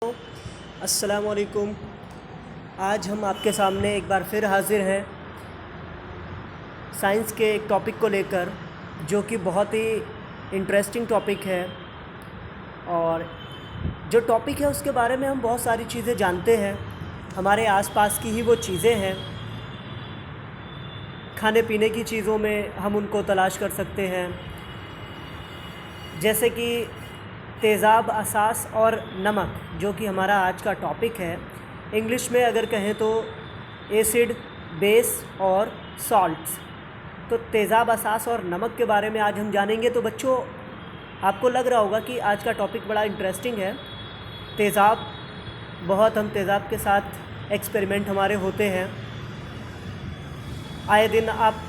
अस्सलामुअलैकुम। आज हम आपके सामने एक बार फिर हाज़िर हैं साइंस के एक टॉपिक को लेकर, जो कि बहुत ही इंटरेस्टिंग टॉपिक है। और जो टॉपिक है उसके बारे में हम बहुत सारी चीज़ें जानते हैं, हमारे आसपास की ही वो चीज़ें हैं। खाने पीने की चीज़ों में हम उनको तलाश कर सकते हैं, जैसे कि तेज़ाब, असास और नमक, जो कि हमारा आज का टॉपिक है। इंग्लिश में अगर कहें तो एसिड, बेस और सॉल्ट्स। तो तेज़ाब, असास और नमक के बारे में आज हम जानेंगे। तो बच्चों, आपको लग रहा होगा कि आज का टॉपिक बड़ा इंटरेस्टिंग है। तेज़ाब, हम तेज़ाब के साथ एक्सपेरिमेंट हमारे होते हैं। आए दिन आप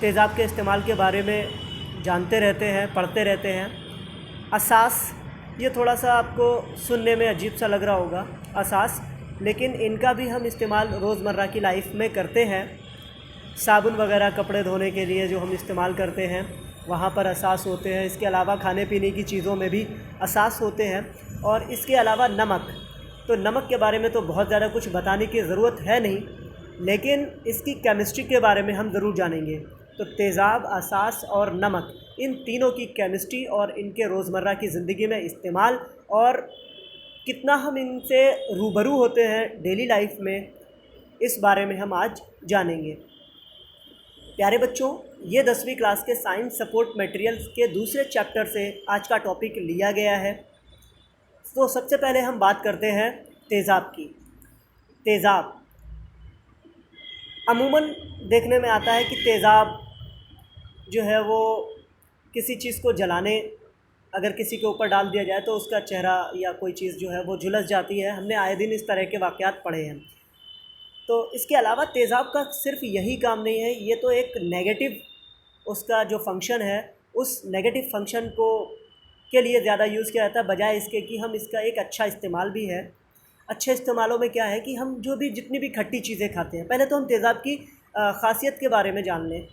तेज़ाब के इस्तेमाल के बारे में जानते रहते हैं, पढ़ते रहते हैं। असास, ये थोड़ा सा आपको सुनने में अजीब सा लग रहा होगा, असास, लेकिन इनका भी हम इस्तेमाल रोज़मर्रा की लाइफ में करते हैं। साबुन वगैरह कपड़े धोने के लिए जो हम इस्तेमाल करते हैं, वहाँ पर असास होते हैं। इसके अलावा खाने पीने की चीज़ों में भी असास होते हैं। और इसके अलावा नमक, तो नमक के बारे में तो बहुत ज़्यादा कुछ बताने की ज़रूरत है नहीं, लेकिन इसकी केमिस्ट्री के बारे में हम ज़रूर जानेंगे। तो तेज़ाब, असास और नमक, इन तीनों की केमिस्ट्री और इनके रोज़मर्रा की ज़िंदगी में इस्तेमाल, और कितना हम इनसे रूबरू होते हैं डेली लाइफ में, इस बारे में हम आज जानेंगे। प्यारे बच्चों, ये 10वीं क्लास के साइंस सपोर्ट मटेरियल्स के दूसरे चैप्टर से आज का टॉपिक लिया गया है। तो सबसे पहले हम बात करते हैं तेज़ाब की। तेज़ाब अमूमन देखने में आता है कि तेज़ाब जो है वो किसी चीज़ को जलाने, अगर किसी के ऊपर डाल दिया जाए तो उसका चेहरा या कोई चीज़ जो है वो झुलस जाती है। हमने आए दिन इस तरह के वाक़यात पढ़े हैं। तो इसके अलावा तेज़ाब का सिर्फ यही काम नहीं है, ये तो एक नेगेटिव उसका जो फंक्शन है, उस नेगेटिव फंक्शन को के लिए ज़्यादा यूज़ किया जाता है, बजाय इसके कि हम इसका एक अच्छा इस्तेमाल भी है। अच्छे इस्तेमालों में क्या है कि हम जो भी जितनी भी खट्टी चीज़ें खाते हैं, पहले तो हम तेज़ाब की ख़ासियत के बारे में जान लें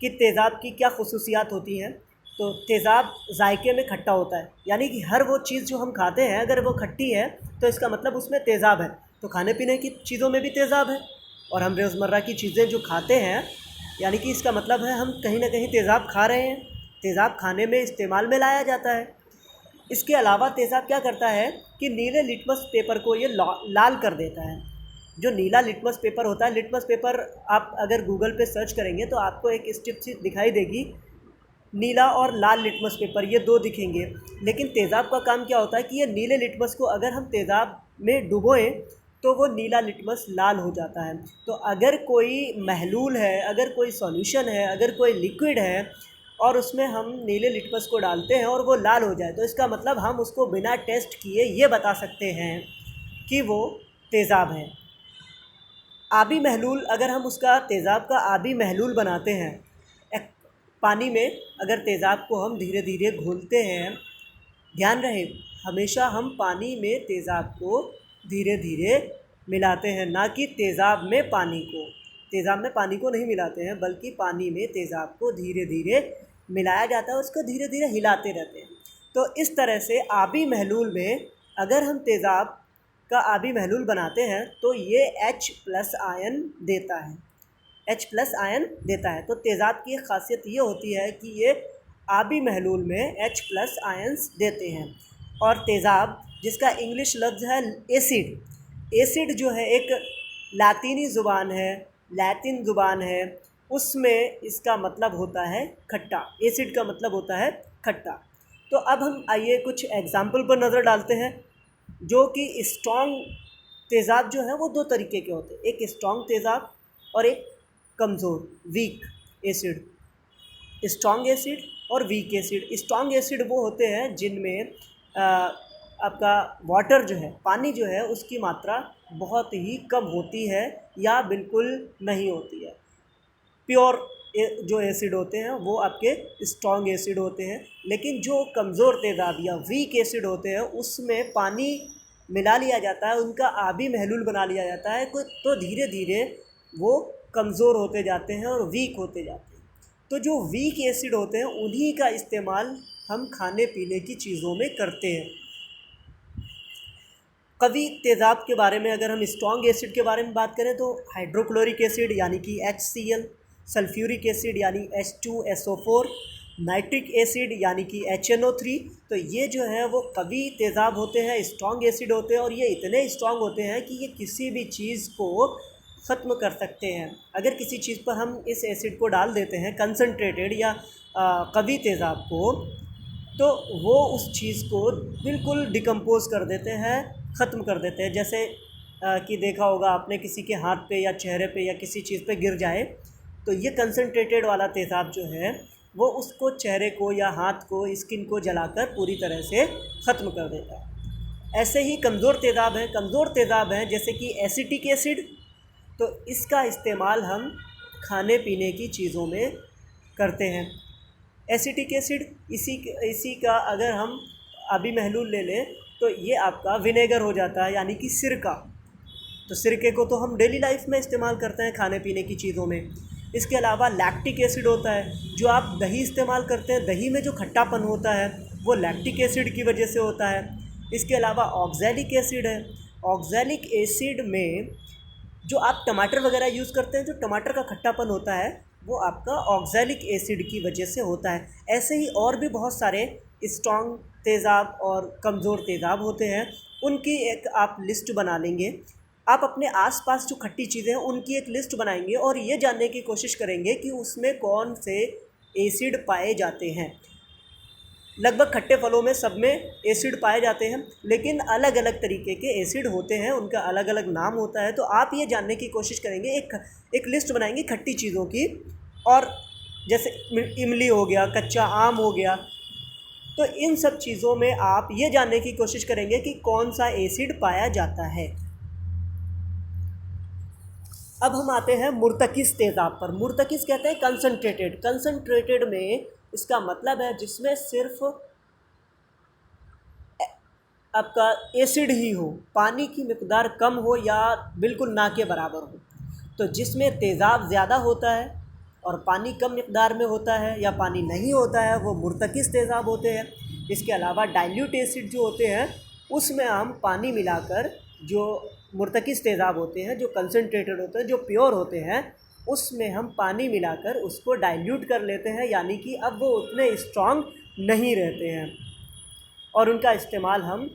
कि तेज़ाब की क्या ख़ुसूसियात होती हैं। तो तेज़ाब जायके में खट्टा होता है, यानी कि हर वो चीज़ जो हम खाते हैं अगर वो खट्टी है तो इसका मतलब उसमें तेज़ाब है। तो खाने पीने की चीज़ों में भी तेज़ाब है, और हम रोज़मर्रा की चीज़ें जो खाते हैं, यानी कि इसका मतलब है हम कहीं ना कहीं तेज़ाब खा रहे हैं। तेज़ाब खाने में इस्तेमाल में लाया जाता है। इसके अलावा तेज़ाब क्या करता है कि नीले लिटमस पेपर को ये लाल कर देता है। जो नीला लिटमस पेपर होता है, लिटमस पेपर आप अगर गूगल पे सर्च करेंगे तो आपको एक स्ट्रिप सी दिखाई देगी, नीला और लाल लिटमस पेपर, ये दो दिखेंगे। लेकिन तेज़ाब का काम क्या होता है कि ये नीले लिटमस को अगर हम तेज़ाब में डुबोएं तो वो नीला लिटमस लाल हो जाता है। तो अगर कोई महलूल है, अगर कोई सॉल्यूशन है, अगर कोई लिक्विड है और उसमें हम नीले लिटमस को डालते हैं और वो लाल हो जाए, तो इसका मतलब हम उसको बिना टेस्ट किए ये बता सकते हैं कि वो तेज़ाब है। आबी महलूल, अगर हम उसका तेज़ाब का आबी महलूल बनाते हैं, एक पानी में अगर तेज़ाब को हम धीरे धीरे घोलते हैं, ध्यान रहे हमेशा हम पानी में तेज़ाब को धीरे धीरे मिलाते हैं, ना कि तेज़ाब में पानी को। तेज़ाब में पानी को नहीं मिलाते हैं, बल्कि पानी में तेज़ाब को धीरे धीरे मिलाया जाता है, उसको धीरे धीरे हिलाते रहते हैं। तो इस तरह से आबी महलूल में अगर हम तेज़ाब का आबी महलूल बनाते हैं तो ये H+ आयन देता है, H+ आयन देता है। तो तेज़ाब की एक ख़ासियत ये होती है कि ये आबी महलूल में H+ आयन्स देते हैं। और तेज़ाब, जिसका इंग्लिश लफ्ज़ है एसिड, एसिड जो है एक लातीनी ज़ुबान है, लैटिन ज़ुबान है, उसमें इसका मतलब होता है खट्टा। एसिड का मतलब होता है खट्टा। तो अब हम आइए कुछ एग्ज़ाम्पल पर नज़र डालते हैं। जो कि स्ट्रॉन्ग तेज़ाब जो है वो दो तरीके के होते हैं, एक स्ट्रॉन्ग तेज़ाब और एक कमज़ोर वीक एसिड। स्ट्रॉन्ग एसिड और वीक एसिड। स्ट्रॉन्ग एसिड वो होते हैं जिनमें आपका वाटर जो है, पानी जो है, उसकी मात्रा बहुत ही कम होती है या बिल्कुल नहीं होती है। प्योर जो एसिड होते हैं वो आपके स्ट्रॉन्ग एसिड होते हैं। लेकिन जो कमज़ोर तेज़ाब या वीक एसिड होते हैं उसमें पानी मिला लिया जाता है, उनका आबी महलूल बना लिया जाता है, तो धीरे धीरे वो कमज़ोर होते जाते हैं और वीक होते जाते हैं। तो जो वीक एसिड होते हैं उन्हीं का इस्तेमाल हम खाने पीने की चीज़ों में करते हैं। कवी तेज़ाब के बारे में अगर हम स्ट्रॉन्ग एसिड के बारे में बात करें तो हाइड्रोक्लोरिक एसिड यानी कि HCl, सल्फ्यूरिक एसिड यानी H2SO4, नाइट्रिक एसिड यानी कि HNO3। तो ये जो है वो कवी तेज़ाब होते हैं, स्ट्रॉन्ग एसिड होते हैं, और ये इतने स्ट्रॉन्ग होते हैं कि ये किसी भी चीज़ को ख़त्म कर सकते हैं। अगर किसी चीज़ पर हम इस एसिड को डाल देते हैं कंसनट्रेटेड या कवी तेज़ाब को, तो वो उस चीज़ को बिल्कुल डिकम्पोज़ कर देते हैं, ख़त्म कर देते हैं। जैसे कि देखा होगा आपने, किसी के हाथ पे या चेहरे पे या किसी चीज़ पे गिर जाए तो ये कंसनट्रेटेड वाला तेज़ाब जो है वो उसको, चेहरे को या हाथ को, स्किन को जलाकर पूरी तरह से ख़त्म कर देता है। ऐसे ही कमज़ोर तेज़ाब हैं, कमज़ोर तेज़ाब हैं जैसे कि एसिटिक एसिड। तो इसका इस्तेमाल हम खाने पीने की चीज़ों में करते हैं। एसिटिक एसिड इसी का अगर हम अभी महलूल ले लें तो ये आपका विनेगर हो जाता है, यानी कि सिरका। तो सिरके को तो हम डेली लाइफ में इस्तेमाल करते हैं खाने पीने की चीज़ों में। इसके अलावा लैक्टिक एसिड होता है, जो आप दही इस्तेमाल करते हैं, दही में जो खट्टापन होता है वो लैक्टिक एसिड की वजह से होता है। इसके अलावा ऑक्ज़ैलिक एसिड है। ऑक्ज़ैलिक एसिड में जो आप टमाटर वगैरह यूज़ करते हैं, जो टमाटर का खट्टापन होता है वो आपका ऑक्ज़ैलिक एसिड की वजह से होता है। ऐसे ही और भी बहुत सारे स्ट्रॉन्ग तेज़ाब और कमज़ोर तेज़ाब होते हैं, उनकी एक आप लिस्ट बना लेंगे। आप अपने आसपास जो खट्टी चीज़ें हैं उनकी एक लिस्ट बनाएंगे और ये जानने की कोशिश करेंगे कि उसमें कौन से एसिड पाए जाते हैं। लगभग खट्टे फलों में सब में एसिड पाए जाते हैं, लेकिन अलग अलग तरीके के एसिड होते हैं, उनका अलग अलग नाम होता है। तो आप ये जानने की कोशिश करेंगे, एक लिस्ट बनाएंगे खट्टी चीज़ों की, और जैसे इमली हो गया, कच्चा आम हो गया, तो इन सब चीज़ों में आप ये जानने की कोशिश करेंगे कि कौन सा एसिड पाया जाता है। अब हम आते हैं मुर्तकिस तेज़ाब पर। मुर्तकिस कहते हैं कंसनट्रेटेड। कंसनट्रेटेड में इसका मतलब है जिसमें सिर्फ आपका एसिड ही हो, पानी की मिकदार कम हो या बिल्कुल ना के बराबर हो। तो जिसमें तेज़ाब ज़्यादा होता है और पानी कम मिकदार में होता है या पानी नहीं होता है, वो मुर्तकिस तेज़ाब होते हैं। इसके अलावा डाइल्यूट एसिड जो होते हैं उसमें हम पानी मिलाकर, जो मुर्तकिस तेज़ाब होते हैं, जो कंसनट्रेटेड होते हैं, जो प्योर होते हैं, उसमें हम पानी मिलाकर उसको डाइल्यूट कर लेते हैं, यानी कि अब वो उतने स्ट्रॉन्ग नहीं रहते हैं। और उनका इस्तेमाल हम,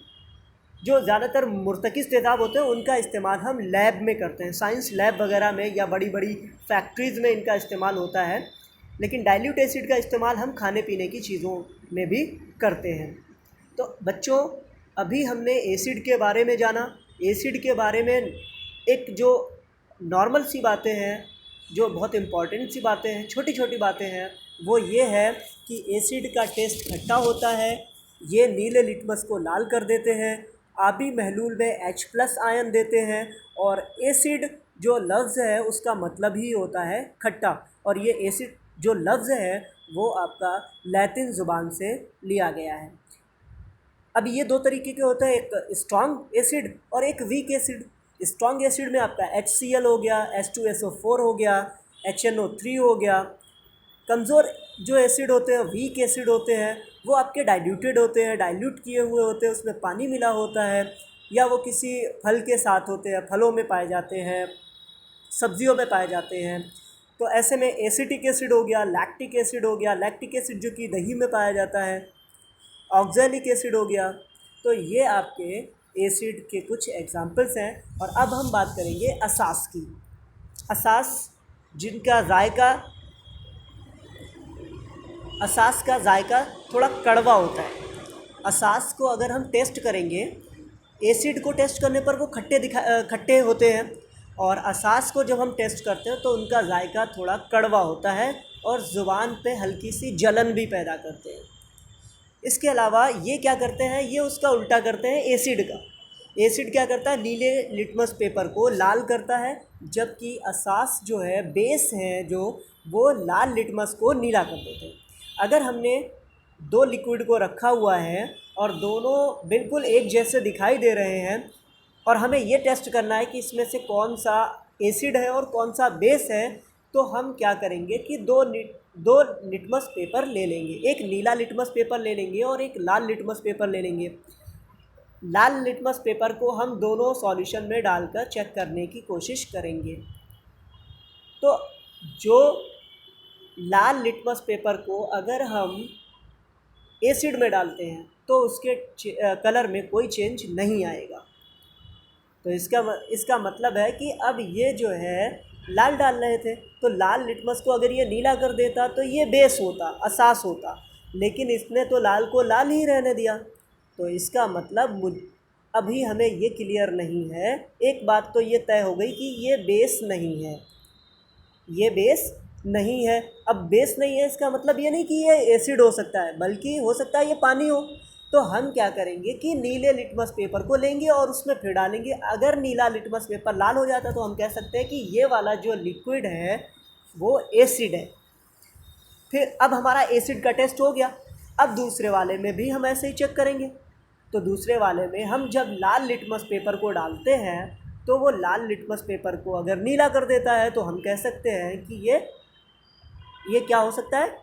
जो ज़्यादातर मुर्तकिस तेज़ाब होते हैं उनका इस्तेमाल हम लैब में करते हैं, साइंस लैब वगैरह में या बड़ी बड़ी फैक्ट्रीज़ में इनका इस्तेमाल होता है। लेकिन डाइल्यूट एसिड का इस्तेमाल हम खाने पीने की चीज़ों में भी करते हैं। तो बच्चों, अभी हमने एसिड के बारे में जाना। एसिड के बारे में एक जो नॉर्मल सी बातें हैं, जो बहुत इम्पॉर्टेंट सी बातें हैं, छोटी छोटी बातें हैं, वो ये है कि एसिड का टेस्ट खट्टा होता है, ये नीले लिटमस को लाल कर देते हैं, आबी महलूल में H+ आयन देते हैं, और एसिड जो लफ्ज़ है उसका मतलब ही होता है खट्टा। और ये एसिड जो लफ्ज़ है वो आपका लैटिन ज़ुबान से लिया गया है। अब ये दो तरीके के होते हैं, एक स्ट्रॉन्ग एसिड और एक वीक एसिड। स्ट्रॉन्ग एसिड में आपका HCl हो गया, H2SO4 हो गया, HNO3 हो गया। कमज़ोर जो एसिड होते हैं, वीक एसिड होते हैं, वो आपके डाइल्यूटेड होते हैं, डाइल्यूट किए हुए होते हैं, उसमें पानी मिला होता है, या वो किसी फल के साथ होते हैं, फलों में पाए जाते हैं, सब्जियों में पाए जाते हैं। तो ऐसे में एसिटिक एसिड हो गया, लैक्टिक एसिड हो गया, लैक्टिक एसिड जो कि दही में पाया जाता है, ऑक्ज़ैलिक एसिड हो गया। तो ये आपके एसिड के कुछ एग्जांपल्स हैं। और अब हम बात करेंगे असास की। असास असास का जायका थोड़ा कड़वा होता है। असास को अगर हम टेस्ट करेंगे, एसिड को टेस्ट करने पर वो खट्टे होते हैं, और असास को जब हम टेस्ट करते हैं तो उनका जायका थोड़ा कड़वा होता है और ज़ुबान पे हल्की सी जलन भी पैदा करते हैं। इसके अलावा ये क्या करते हैं, ये उसका उल्टा करते हैं एसिड का। एसिड क्या करता है, नीले लिटमस पेपर को लाल करता है, जबकि असास जो है, बेस है जो, वो लाल लिटमस को नीला कर देते हैं। अगर हमने दो लिक्विड को रखा हुआ है और दोनों बिल्कुल एक जैसे दिखाई दे रहे हैं, और हमें ये टेस्ट करना है कि इसमें से कौन सा एसिड है और कौन सा बेस है, तो हम क्या करेंगे कि दो लिटमस पेपर ले लेंगे। एक नीला लिटमस पेपर ले लेंगे और एक लाल लिटमस पेपर ले लेंगे। लाल लिटमस पेपर को हम दोनों सॉल्यूशन में डालकर चेक करने की कोशिश करेंगे। तो जो लाल लिटमस पेपर को अगर हम एसिड में डालते हैं तो उसके कलर में कोई चेंज नहीं आएगा। तो इसका मतलब है कि अब ये जो है लाल डाल रहे थे, तो लाल लिटमस को अगर ये नीला कर देता तो ये बेस होता, असास होता, लेकिन इसने तो लाल को लाल ही रहने दिया। तो इसका मतलब अभी हमें ये क्लियर नहीं है, एक बात तो ये तय हो गई कि ये बेस नहीं है, ये बेस नहीं है। अब बेस नहीं है इसका मतलब ये नहीं कि ये एसिड हो सकता है, बल्कि हो सकता है ये पानी हो। तो हम क्या करेंगे कि नीले लिटमस पेपर को लेंगे और उसमें फिर डालेंगे। अगर नीला लिटमस पेपर लाल हो जाता तो हम कह सकते हैं कि ये वाला जो लिक्विड है वो एसिड है। फिर अब हमारा एसिड का टेस्ट हो गया। अब दूसरे वाले में भी हम ऐसे ही चेक करेंगे। तो दूसरे वाले में हम जब लाल लिटमस पेपर को डालते हैं तो वो लाल लिटमस पेपर को अगर नीला कर देता है तो हम कह सकते हैं कि ये क्या हो सकता है,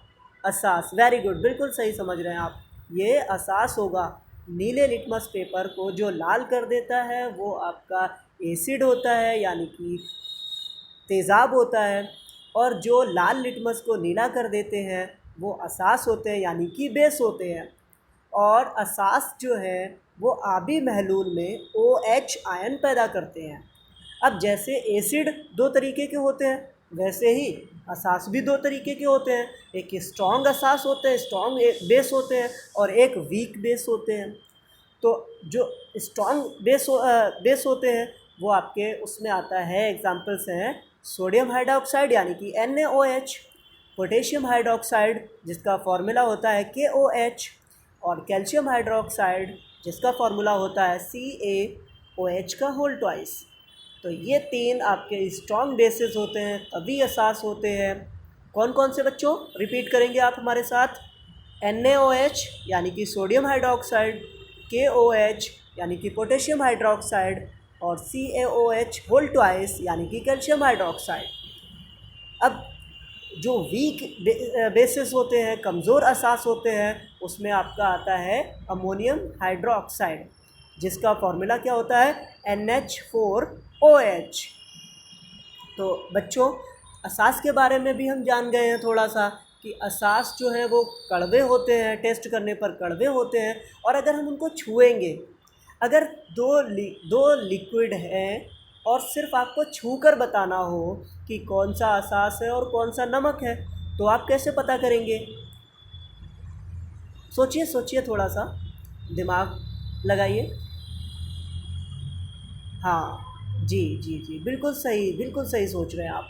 असास। वेरी गुड, बिल्कुल सही समझ रहे हैं आप, ये असास होगा। नीले लिटमस पेपर को जो लाल कर देता है वो आपका एसिड होता है, यानी कि तेज़ाब होता है, और जो लाल लिटमस को नीला कर देते हैं वो असास होते हैं, यानी कि बेस होते हैं। और असास जो है वो आबी महलूल में OH आयन पैदा करते हैं। अब जैसे एसिड दो तरीके के होते हैं, वैसे ही असास भी दो तरीके के होते हैं। एक स्ट्रॉन्ग असास होते हैं, स्ट्रॉन्ग बेस होते हैं, और एक वीक बेस होते हैं। तो जो स्ट्रॉन्ग बेस होते हैं वो आपके उसमें आता है, एग्जांपल्स हैं सोडियम हाइड्रोक्साइड यानी कि NaOH, पोटेशियम हाइड्रोक्साइड जिसका फार्मूला होता है KOH, और कैल्शियम हाइड्रोक्साइड जिसका फार्मूला होता है CaOH का होल ट्वाइस। तो ये तीन आपके स्ट्रॉन्ग बेसिस होते हैं, कभी असास होते हैं। कौन कौन से बच्चों, रिपीट करेंगे आप हमारे साथ? NaOH यानी कि सोडियम हाइड्रोक्साइड, KOH यानी कि पोटेशियम हाइड्रोक्साइड, और CaOH होल ट्वाइस यानी कि कैल्शियम हाइड्रोक्साइड। अब जो वीक बेसिस होते हैं, कमज़ोर असास होते हैं, उसमें आपका आता है अमोनियम हाइड्रोक्साइड जिसका फार्मूला क्या होता है, NH4OH। तो बच्चों, असास के बारे में भी हम जान गए हैं थोड़ा सा कि असास जो है वो कड़वे होते हैं, टेस्ट करने पर कड़वे होते हैं। और अगर हम उनको छुएंगे, अगर दो लिक्विड हैं और सिर्फ आपको छू कर बताना हो कि कौन सा असास है और कौन सा नमक है, तो आप कैसे पता करेंगे? सोचिए सोचिए, थोड़ा सा दिमाग लगाइए। हाँ, जी जी जी, बिल्कुल सही सोच रहे हैं आप।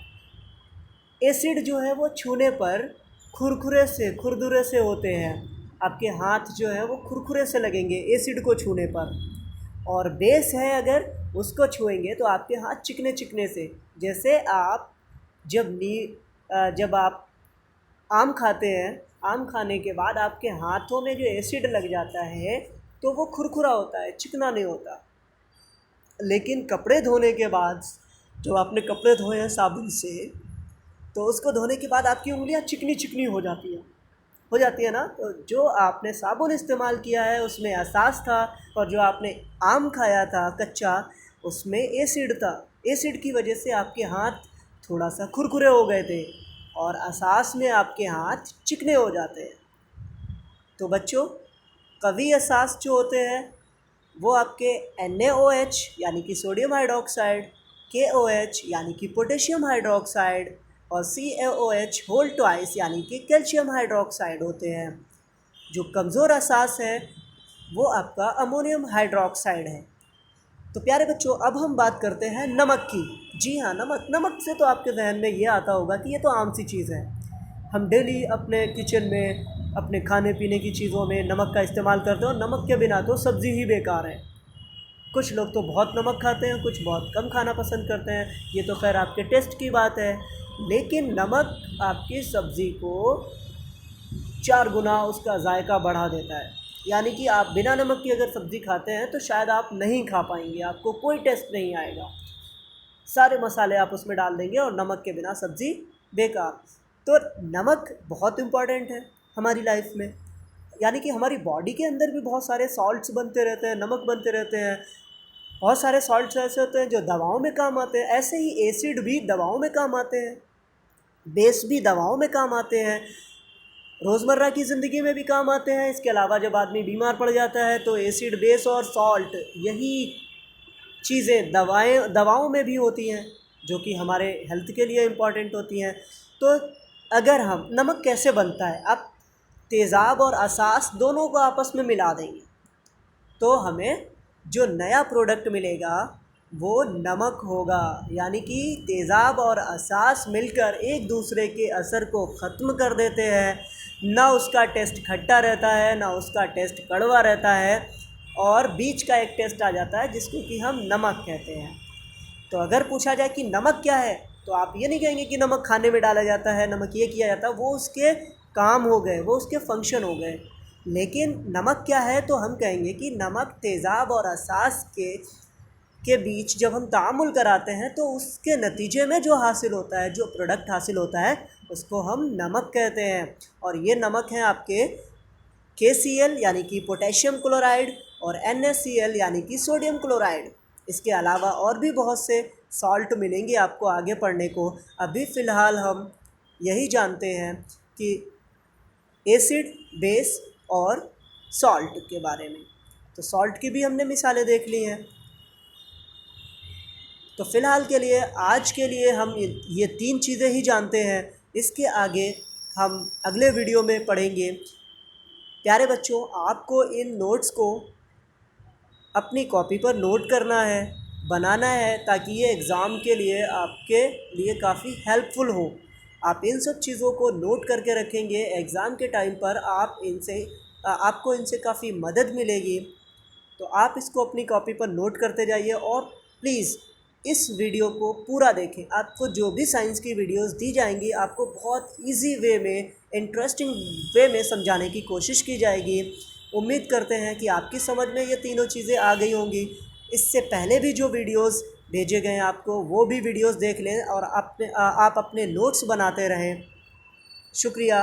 एसिड जो है वो छूने पर खुरदुरे से होते हैं। आपके हाथ जो है वो खुरखुरे से लगेंगे एसिड को छूने पर। और बेस है, अगर उसको छुएंगे तो आपके हाथ चिकने चिकने से। जैसे आप जब आप आम खाते हैं, आम खाने के बाद आपके हाथों में जो एसिड लग जाता है तो वो खुरखुरा होता है, चिकना नहीं होता। लेकिन कपड़े धोने के बाद, जो आपने कपड़े धोए हैं साबुन से, तो उसको धोने के बाद आपकी उंगलियां चिकनी चिकनी हो जाती है ना। तो जो आपने साबुन इस्तेमाल किया है उसमें एहसास था, और जो आपने आम खाया था कच्चा उसमें एसिड था। एसिड की वजह से आपके हाथ थोड़ा सा खुरखुरे हो गए थे और एहसास में आपके हाथ चिकने हो जाते हैं। तो बच्चों, कभी एहसास जो होते हैं वो आपके NaOH यानी कि सोडियम हाइड्रोक्साइड, KOH यानी कि पोटेशियम हाइड्रोक्साइड, और CaOH होल ट्वाइस यानी कि कैल्शियम हाइड्रोक्साइड होते हैं। जो कमज़ोर असास है वो आपका अमोनियम हाइड्रोक्साइड है। तो प्यारे बच्चों, अब हम बात करते हैं नमक की। जी हाँ, नमक से तो आपके जहन में ये आता होगा कि ये तो आम सी चीज़ है। हम डेली अपने किचन में, अपने खाने पीने की चीज़ों में नमक का इस्तेमाल करते हैं, और नमक के बिना तो सब्ज़ी ही बेकार है। कुछ लोग तो बहुत नमक खाते हैं, कुछ बहुत कम खाना पसंद करते हैं, ये तो खैर आपके टेस्ट की बात है। लेकिन नमक आपकी सब्ज़ी को 4 गुना उसका जायका बढ़ा देता है। यानी कि आप बिना नमक की अगर सब्ज़ी खाते हैं तो शायद आप नहीं खा पाएंगे, आपको कोई टेस्ट नहीं आएगा। सारे मसाले आप उसमें डाल देंगे और नमक के बिना सब्ज़ी बेकार। तो नमक बहुत इम्पॉर्टेंट है हमारी लाइफ में। यानी कि हमारी बॉडी के अंदर भी बहुत सारे सॉल्ट्स बनते रहते हैं, नमक बनते रहते हैं। बहुत सारे सॉल्ट्स ऐसे होते हैं जो दवाओं में काम आते हैं, ऐसे ही एसिड भी दवाओं में काम आते हैं, बेस भी दवाओं में काम आते हैं, रोज़मर्रा की ज़िंदगी में भी काम आते हैं। इसके अलावा जब आदमी बीमार पड़ जाता है तो एसिड, बेस और सॉल्ट यही चीज़ें दवाओं में भी होती हैं, जो कि हमारे हेल्थ के लिए इम्पॉर्टेंट होती हैं। तो अगर हम नमक कैसे बनता है, आप तेज़ाब और असास दोनों को आपस में मिला देंगे तो हमें जो नया प्रोडक्ट मिलेगा वो नमक होगा। यानी कि तेज़ाब और असास मिलकर एक दूसरे के असर को ख़त्म कर देते हैं। ना उसका टेस्ट खट्टा रहता है, ना उसका टेस्ट कड़वा रहता है, और बीच का एक टेस्ट आ जाता है जिसको कि हम नमक कहते हैं। तो अगर पूछा जाए कि नमक क्या है, तो आप ये नहीं कहेंगे कि नमक खाने में डाला जाता है, नमक ये किया जाता है, वो उसके काम हो गए, वो उसके फंक्शन हो गए। लेकिन नमक क्या है, तो हम कहेंगे कि नमक तेज़ाब और असास के बीच जब हम तामुल कराते हैं तो उसके नतीजे में जो हासिल होता है, जो प्रोडक्ट हासिल होता है, उसको हम नमक कहते हैं। और ये नमक हैं आपके KCl यानी कि पोटेशियम क्लोराइड और NaCl यानी कि सोडियम क्लोराइड। इसके अलावा और भी बहुत से सॉल्ट मिलेंगे आपको आगे पढ़ने को। अभी फ़िलहाल हम यही जानते हैं कि एसिड, बेस और सॉल्ट के बारे में। तो सॉल्ट की भी हमने मिसालें देख ली हैं। तो फ़िलहाल के लिए, आज के लिए हम ये 3 चीज़ें ही जानते हैं। इसके आगे हम अगले वीडियो में पढ़ेंगे। प्यारे बच्चों, आपको इन नोट्स को अपनी कॉपी पर नोट करना है, बनाना है, ताकि ये एग्ज़ाम के लिए आपके लिए काफ़ी हेल्पफुल हो। आप इन सब चीज़ों को नोट करके रखेंगे, एग्ज़ाम के टाइम पर आपको इनसे काफ़ी मदद मिलेगी। तो आप इसको अपनी कॉपी पर नोट करते जाइए और प्लीज़ इस वीडियो को पूरा देखें। आपको जो भी साइंस की वीडियोस दी जाएंगी, आपको बहुत इजी वे में, इंटरेस्टिंग वे में समझाने की कोशिश की जाएगी। उम्मीद करते हैं कि आपकी समझ में ये तीनों चीज़ें आ गई होंगी। इससे पहले भी जो वीडियोस भेजे गए हैं आपको, वो भी वीडियोस देख लें और आप अपने नोट्स बनाते रहें। शुक्रिया।